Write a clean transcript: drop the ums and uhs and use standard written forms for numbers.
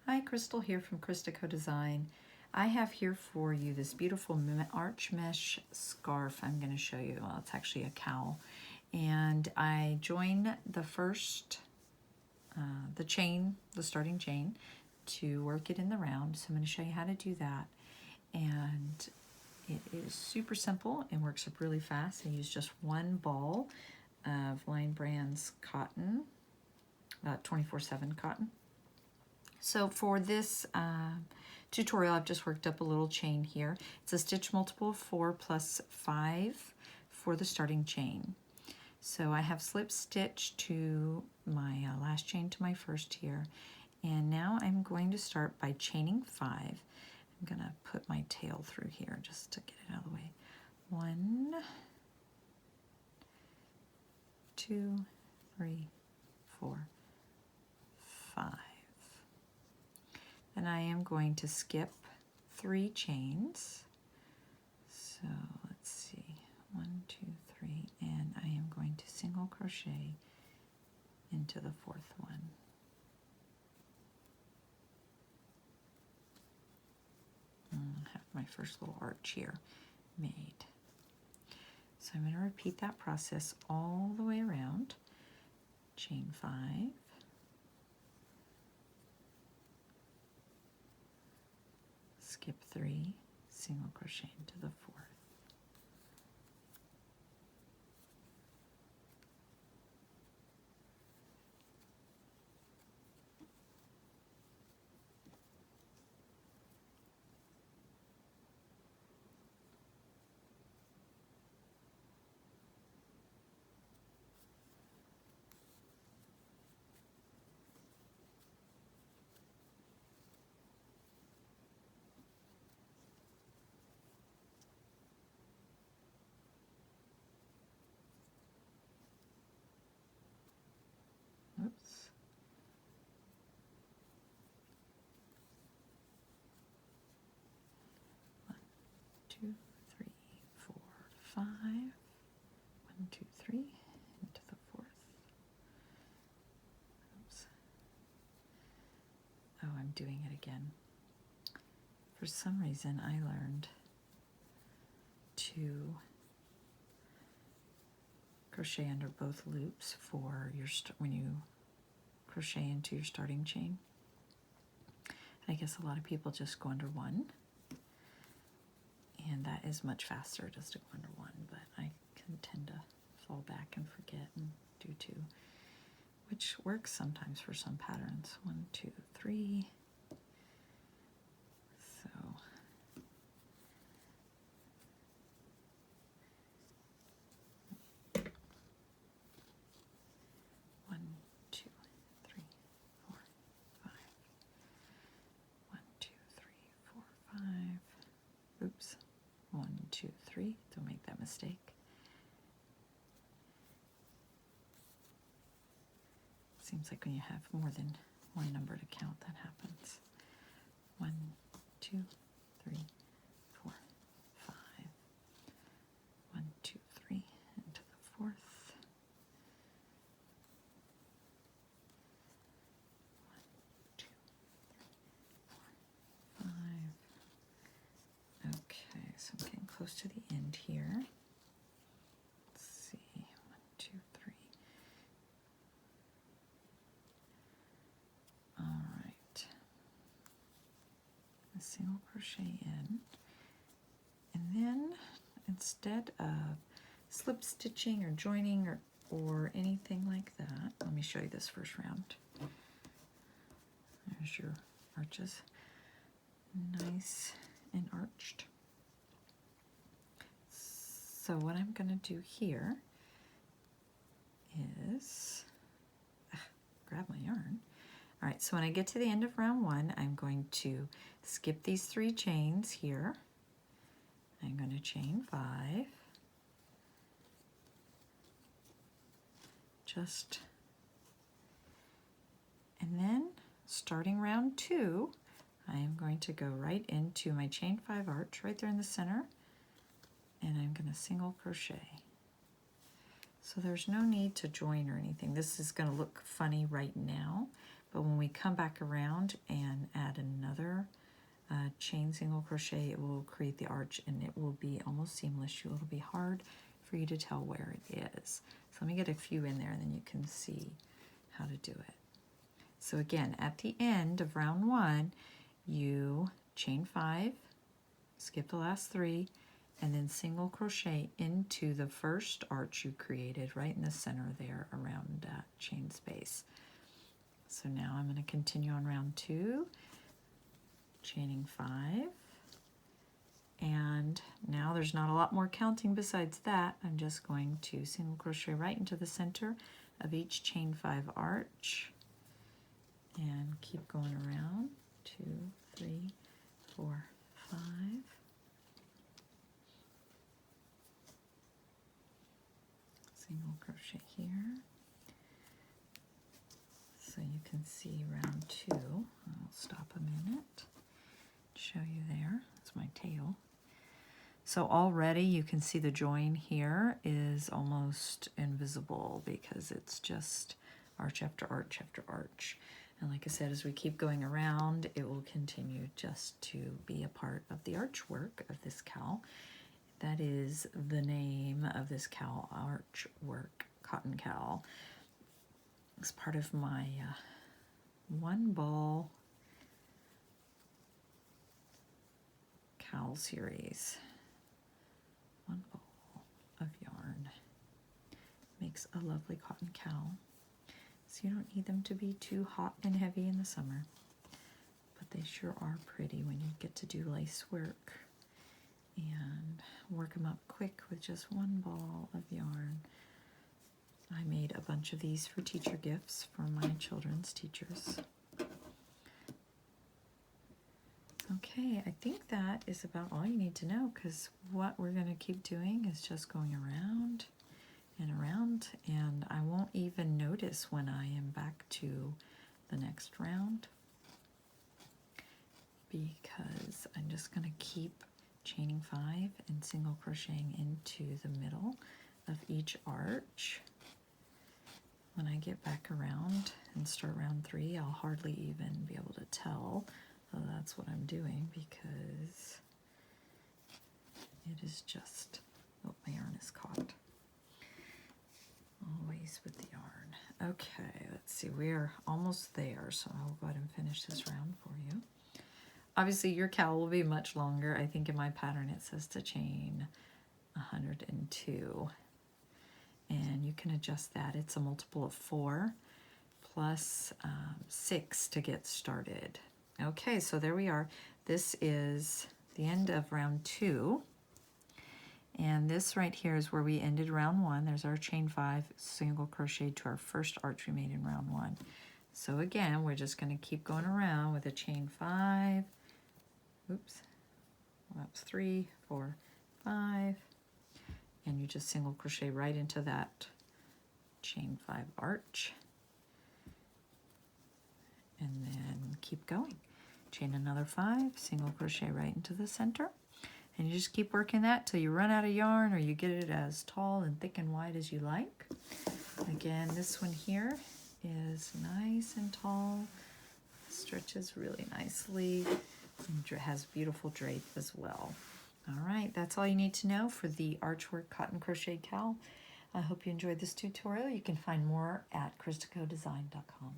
Hi, Crystal here from Crochet Design. I have here for you this beautiful arch mesh scarf I'm going to show you. Well, it's actually a cowl. And I joined the first, the starting chain to work it in the round. So I'm going to show you how to do that. And it is super simple and works up really fast. I use just one ball of Line Brands cotton, 24/7 cotton. So for this tutorial, I've just worked up a little chain here. It's a stitch multiple of 4 plus 5 for the starting chain. So I have slip stitched to my last chain to my first here. And now I'm going to start by chaining 5. I'm going to put my tail through here just to get it out of the way. 1, 2, 3, 4, 5. And I am going to skip 3 chains. So let's see, 1, 2, 3, and I am going to single crochet into the 4th one. I have my first little arch here made. So I'm going to repeat that process all the way around. Chain 5. Skip 3, single crochet into the 4th. Oops. One, 2, 3, 4, 5. 1, 2, 3 into the 4th. Oops. Oh, I'm doing it again. For some reason, I learned to crochet under both loops for your when you crochet into your starting chain. I guess a lot of people just go under one, and that is much faster just to go under one, but I can tend to fall back and forget and do 2, which works sometimes for some patterns. 1, 2, 3. So 1, 2, 3, 4, 5. 1, 2, 3, 4, 5. Oops. 1, 2, 3. Don't make that mistake. Seems like when you have more than one number to count, that happens. 1, 2, 3, 4, 5. 1, 2, 3 into the 4th. 1, 2, 3, 4, 5. Okay, so I'm getting close to the end here. Let's see. 1, 2, 3. All right. A single crochet in, and then instead of slip stitching or joining or anything like that, let me show you this first round. There's your arches, nice and arched. So what I'm going to do here is grab my yarn. All right, so when I get to the end of round 1, I'm going to skip these 3 chains here. I'm going to chain 5. And then starting round 2, I am going to go right into my chain 5 arch right there in the center, and I'm going to single crochet. So there's no need to join or anything. This is going to look funny right now, but when we come back around and add another chain single crochet, it will create the arch and it will be almost seamless. It'll be hard for you to tell where it is. So let me get a few in there and then you can see how to do it. So again, at the end of round 1, you chain 5, skip the last 3, and then single crochet into the first arch you created right in the center there around that chain space. So now I'm going to continue on round 2, chaining 5, and now there's not a lot more counting besides that. I'm just going to single crochet right into the center of each chain 5 arch and keep going around. 2, 3, 4, 5. Single crochet here. So you can see round 2. I'll stop a minute, show you there. That's my tail. So already you can see the join here is almost invisible because it's just arch after arch after arch. And like I said, as we keep going around, it will continue just to be a part of the archwork of this cowl. That is the name of this cowl, Archwork Cotton Cowl. It's part of my one ball cowl series. One ball of yarn makes a lovely cotton cowl. So you don't need them to be too hot and heavy in the summer, but they sure are pretty when you get to do lace work and work them up quick with just one ball of yarn. I made a bunch of these for teacher gifts for my children's teachers. Okay, I think that is about all you need to know, because what we're going to keep doing is just going around and around, and I won't even notice when I am back to the next round, because I'm just going to keep chaining 5 and single crocheting into the middle of each arch. When I get back around and start round 3, I'll hardly even be able to tell that that's what I'm doing, because it is just, oh, my yarn is caught. Always with the yarn. Okay, let's see, we're almost there, so I'll go ahead and finish this round for you. Obviously your cowl will be much longer. I think in my pattern it says to chain 102. And you can adjust that. It's a multiple of 4 plus 6 to get started. Okay, so there we are. This is the end of round 2. And this right here is where we ended round 1. There's our chain 5, single crochet to our first arch we made in round 1. So again, we're just going to keep going around with a chain 5. Oops. Well, that's 3, 4, 5. And you just single crochet right into that chain 5 arch. And then keep going. Chain another 5, single crochet right into the center. And you just keep working that till you run out of yarn or you get it as tall and thick and wide as you like. Again, this one here is nice and tall, stretches really nicely, and has beautiful drape as well. All right, that's all you need to know for the Archwork Cotton Crochet Cowl. I hope you enjoyed this tutorial. You can find more at ChristaCoDesign.com.